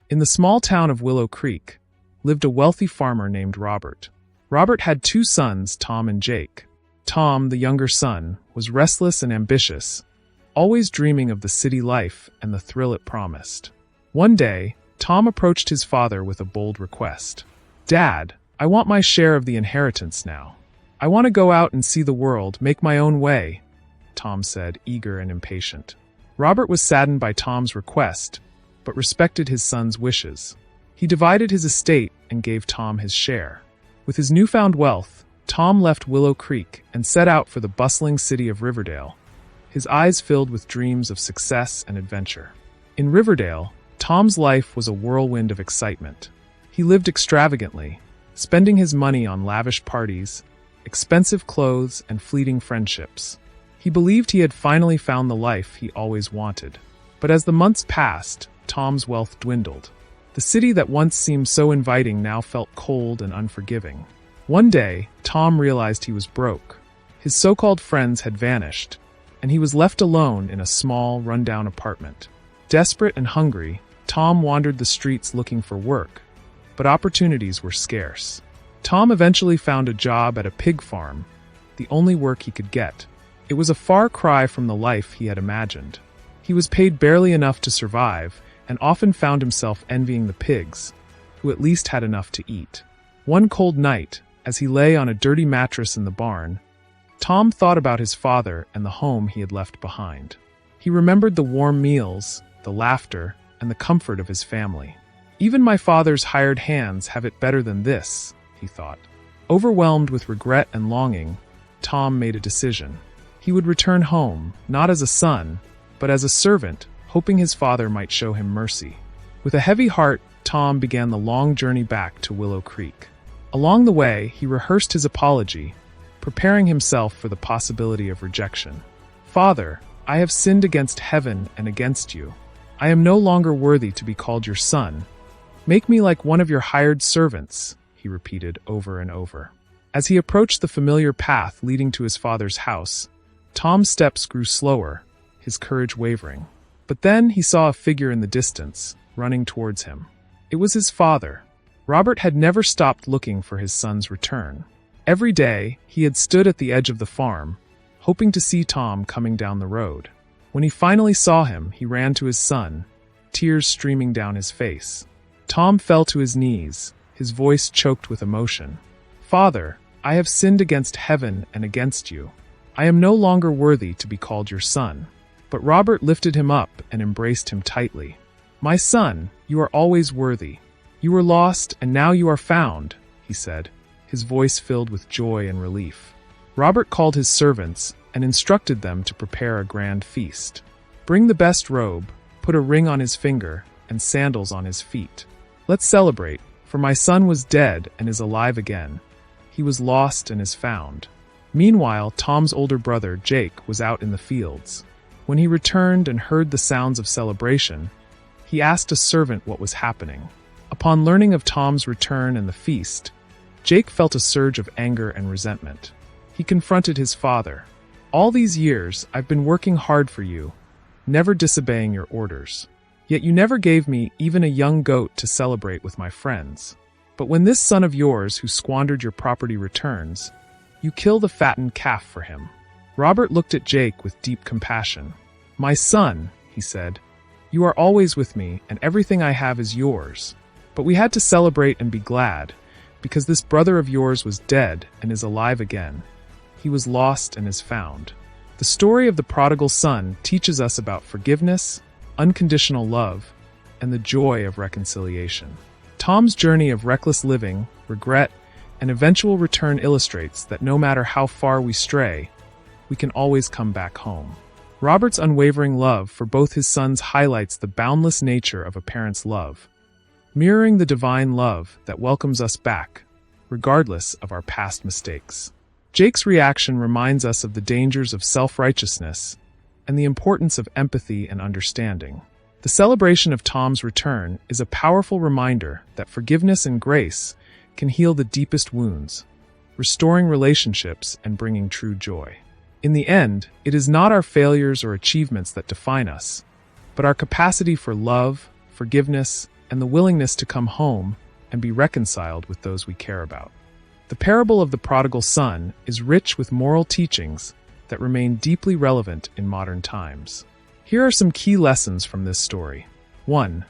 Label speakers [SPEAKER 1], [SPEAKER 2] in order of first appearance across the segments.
[SPEAKER 1] In the small town of Willow Creek lived a wealthy farmer named Robert. Robert had two sons, Tom and Jake. Tom, the younger son, was restless and ambitious, always dreaming of the city life and the thrill it promised. One day, Tom approached his father with a bold request. "Dad, I want my share of the inheritance now. I want to go out and see the world, make my own way," Tom said, eager and impatient. Robert was saddened by Tom's request, but respected his son's wishes. He divided his estate and gave Tom his share. With his newfound wealth, Tom left Willow Creek and set out for the bustling city of Riverdale, his eyes filled with dreams of success and adventure. In Riverdale, Tom's life was a whirlwind of excitement. He lived extravagantly, spending his money on lavish parties, expensive clothes, and fleeting friendships. He believed he had finally found the life he always wanted. But as the months passed, Tom's wealth dwindled. The city that once seemed so inviting now felt cold and unforgiving. One day, Tom realized he was broke. His so-called friends had vanished, and he was left alone in a small, run-down apartment. Desperate and hungry, Tom wandered the streets looking for work, but opportunities were scarce. Tom eventually found a job at a pig farm, the only work he could get. It was a far cry from the life he had imagined. He was paid barely enough to survive, and often found himself envying the pigs, who at least had enough to eat. One cold night, as he lay on a dirty mattress in the barn, Tom thought about his father and the home he had left behind. He remembered the warm meals, the laughter, and the comfort of his family. "Even my father's hired hands have it better than this," he thought. Overwhelmed with regret and longing, Tom made a decision. He would return home, not as a son, but as a servant, hoping his father might show him mercy. With a heavy heart, Tom began the long journey back to Willow Creek. Along the way, he rehearsed his apology, preparing himself for the possibility of rejection. "Father, I have sinned against heaven and against you. I am no longer worthy to be called your son. Make me like one of your hired servants," he repeated over and over. As he approached the familiar path leading to his father's house, Tom's steps grew slower, his courage wavering. But then he saw a figure in the distance, running towards him. It was his father. Robert had never stopped looking for his son's return. Every day, he had stood at the edge of the farm, hoping to see Tom coming down the road. When he finally saw him, he ran to his son, tears streaming down his face. Tom fell to his knees, his voice choked with emotion. "Father, I have sinned against heaven and against you. I am no longer worthy to be called your son." But Robert lifted him up and embraced him tightly. "My son, you are always worthy. You were lost, and now you are found," he said, his voice filled with joy and relief. Robert called his servants and instructed them to prepare a grand feast. "Bring the best robe, put a ring on his finger, and sandals on his feet. Let's celebrate, for my son was dead and is alive again. He was lost and is found." Meanwhile, Tom's older brother, Jake, was out in the fields. When he returned and heard the sounds of celebration, he asked a servant what was happening. Upon learning of Tom's return and the feast, Jake felt a surge of anger and resentment. He confronted his father. "All these years, I've been working hard for you, never disobeying your orders. Yet you never gave me even a young goat to celebrate with my friends. But when this son of yours who squandered your property returns, you kill the fattened calf for him." Robert looked at Jake with deep compassion. "My son," he said, "you are always with me, and everything I have is yours. But we had to celebrate and be glad, because this brother of yours was dead and is alive again. He was lost and is found." The story of the prodigal son teaches us about forgiveness, unconditional love, and the joy of reconciliation. Tom's journey of reckless living, regret, and eventual return illustrates that no matter how far we stray, we can always come back home. Robert's unwavering love for both his sons highlights the boundless nature of a parent's love, mirroring the divine love that welcomes us back, regardless of our past mistakes. Jake's reaction reminds us of the dangers of self-righteousness and the importance of empathy and understanding. The celebration of Tom's return is a powerful reminder that forgiveness and grace can heal the deepest wounds, restoring relationships and bringing true joy. In the end, it is not our failures or achievements that define us, but our capacity for love, forgiveness, and the willingness to come home and be reconciled with those we care about. The parable of the prodigal son is rich with moral teachings that remain deeply relevant in modern times. Here are some key lessons from this story. 1.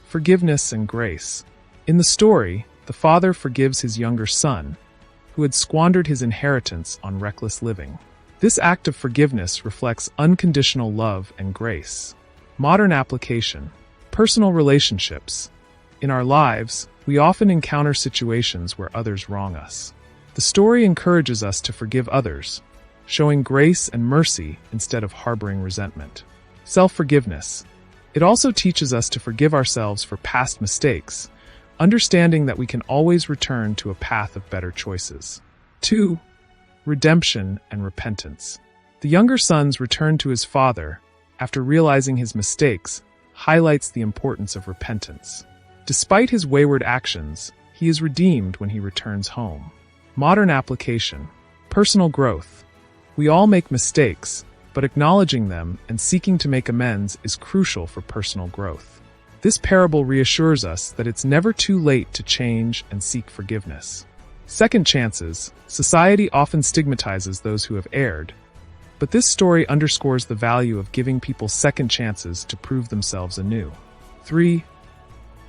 [SPEAKER 1] Forgiveness and grace. In the story, the father forgives his younger son, who had squandered his inheritance on reckless living. This act of forgiveness reflects unconditional love and grace. Modern application. Personal relationships. In our lives, we often encounter situations where others wrong us. The story encourages us to forgive others, showing grace and mercy instead of harboring resentment. Self-forgiveness. It also teaches us to forgive ourselves for past mistakes, understanding that we can always return to a path of better choices. 2. Redemption and repentance. The younger son's return to his father, after realizing his mistakes, highlights the importance of repentance. Despite his wayward actions, he is redeemed when he returns home. Modern application. Personal growth. We all make mistakes, but acknowledging them and seeking to make amends is crucial for personal growth. This parable reassures us that it's never too late to change and seek forgiveness. Second chances. Society often stigmatizes those who have erred, but this story underscores the value of giving people second chances to prove themselves anew. 3.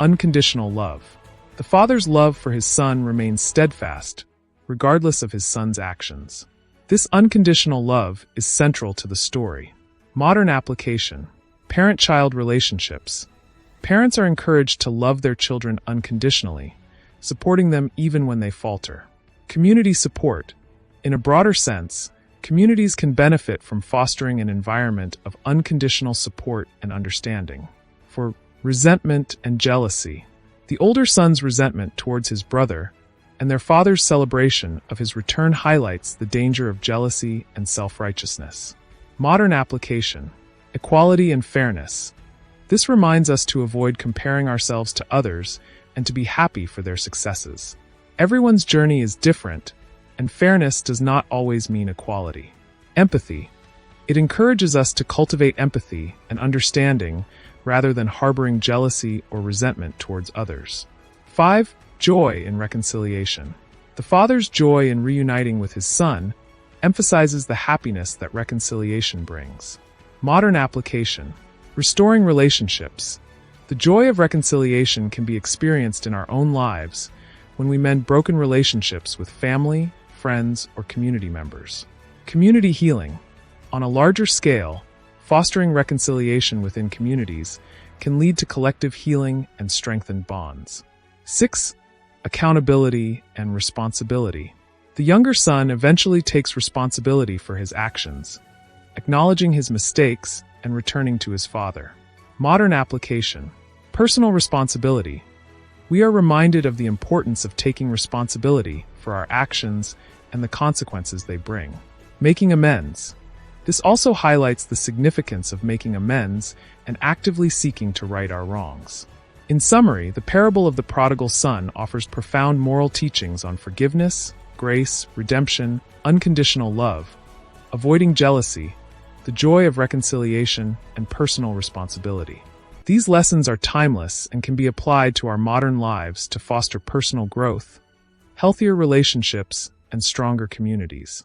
[SPEAKER 1] Unconditional love. The father's love for his son remains steadfast, regardless of his son's actions. This unconditional love is central to the story. Modern application. Parent-child relationships. Parents are encouraged to love their children unconditionally, supporting them even when they falter. Community support. In a broader sense, communities can benefit from fostering an environment of unconditional support and understanding. For resentment and jealousy. The older son's resentment towards his brother and their father's celebration of his return highlights the danger of jealousy and self-righteousness. Modern application. Equality and fairness. This reminds us to avoid comparing ourselves to others and to be happy for their successes. Everyone's journey is different, and fairness does not always mean equality. Empathy. It encourages us to cultivate empathy and understanding rather than harboring jealousy or resentment towards others. 5. Joy in reconciliation. The father's joy in reuniting with his son emphasizes the happiness that reconciliation brings. Modern application. Restoring relationships. The joy of reconciliation can be experienced in our own lives when we mend broken relationships with family, friends, or community members. Community healing. On a larger scale, fostering reconciliation within communities can lead to collective healing and strengthened bonds. 6. Accountability and responsibility. The younger son eventually takes responsibility for his actions, acknowledging his mistakes and returning to his father. Modern application. Personal responsibility. We are reminded of the importance of taking responsibility for our actions and the consequences they bring. Making amends. This also highlights the significance of making amends and actively seeking to right our wrongs. In summary, the parable of the prodigal son offers profound moral teachings on forgiveness, grace, redemption, unconditional love, avoiding jealousy, the joy of reconciliation, and personal responsibility. These lessons are timeless and can be applied to our modern lives to foster personal growth, healthier relationships, and stronger communities.